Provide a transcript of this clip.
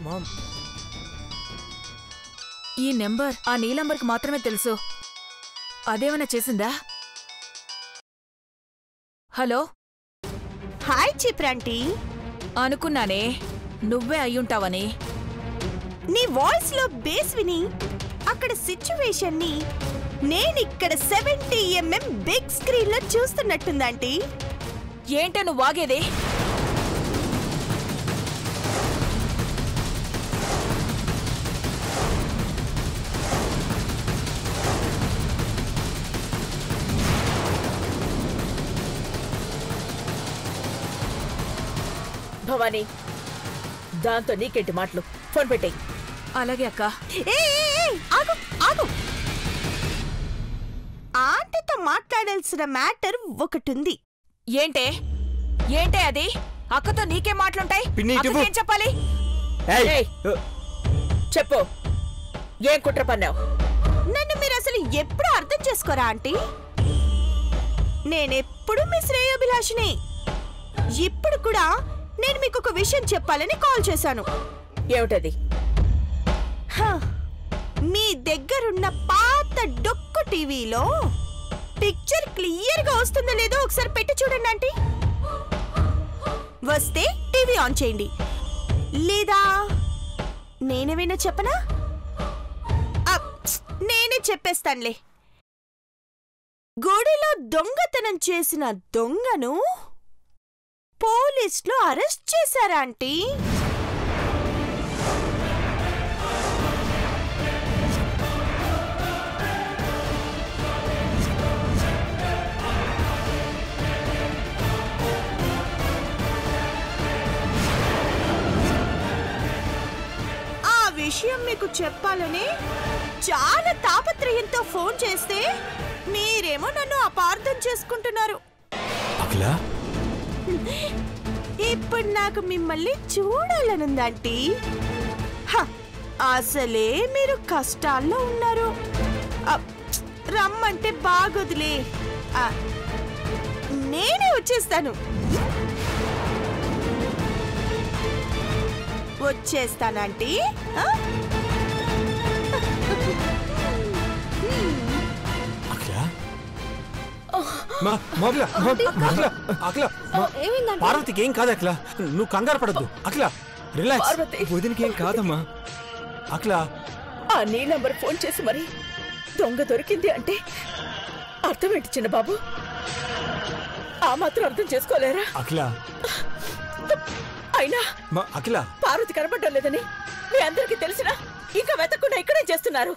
Ma'am ఈ number ఆ నీలంబర్కి మాత్రమే తెలుసు. అదేమైనా చేసిందా? Hello, hi చిప్రాంటీ. అనుకున్నానే నువ్వే అయ్యుంటావని. నీ వాయిస్ లో బేస్ విని అక్కడ సిచ్యువేషన్ ని నేనిక్కడ 70mm బిగ్ స్క్రీన్ లో చూస్తున్నట్టుందంటీ. ఏంటే నువ్వు వాగేది? భవానీ, దాంతో నీకేంటి మాటలు? ఫోన్ పెట్టేయ్. అలాగే అక్క. ఆగు ఆగు. ఆంటీతో మాట్లాడాల్సిన మ్యాటర్ ఒకటుంది. ఏంటే ఏంటే అది? అక్కతో నీకేం మాటలుంటాయి? ఏం చెప్పాలి? చెప్పు, ఏం కుట్ర పన్నావు? నన్ను మీరు అసలు ఎప్పుడు అర్థం చేసుకోరా ఆంటీ? నేనెప్పుడు మీ శ్రేయోభిలాషిని. ఇప్పుడు కూడా నేను మీకు ఒక విషయం చెప్పాలని కాల్ చేశాను. ఏమిటది? మీ దగ్గరున్న పాత డొక్కు టీవీలో పిక్చర్ క్లియర్ గా వస్తుందో లేదో ఒకసారి పెట్టి చూడండి ఆంటీ. వస్తే టీవీ ఆన్ చేయండి, లేదా నేనేమైనా చెప్పనా? నేనే చెప్పేస్తానులే. గుడిలో దొంగతనం చేసిన దొంగను పోలీసులు అరెస్ట్ చేశారా ఆంటీ? ఆ విషయం మీకు చెప్పాలని చాలా తాపత్రయంతో ఫోన్ చేస్తే మీరేమో నన్ను అపార్థం చేసుకుంటున్నారు. ఇప్పుడు నాకు మిమ్మల్ని చూడాలనుందంటీ. అసలే మీరు కష్టాల్లో ఉన్నారు. రమ్మంటే బాగొదిలే, నేనే వచ్చేస్తాను. వచ్చేస్తానంటీ. పార్వతికి ఏం కాదు అఖిల, నువ్వు కంగారు పడద్దు. అఖిల రిలాక్స్. వదినకి ఏం కాదమ్మా. అఖిల, ఆ నీలంబర్ ఫోన్ చేసి మరి దొంగ దొరికింది అంటే అర్థం ఏంటి చిన్న బాబు? ఆ మాత్రం అర్థం చేసుకోలేరా? అఖిల అయినా అఖిల పార్వతి కనబడ్డం లేదని మీ అందరికీ తెలిసినా ఇంకా వెతకుండా ఇక్కడే చేస్తున్నారు.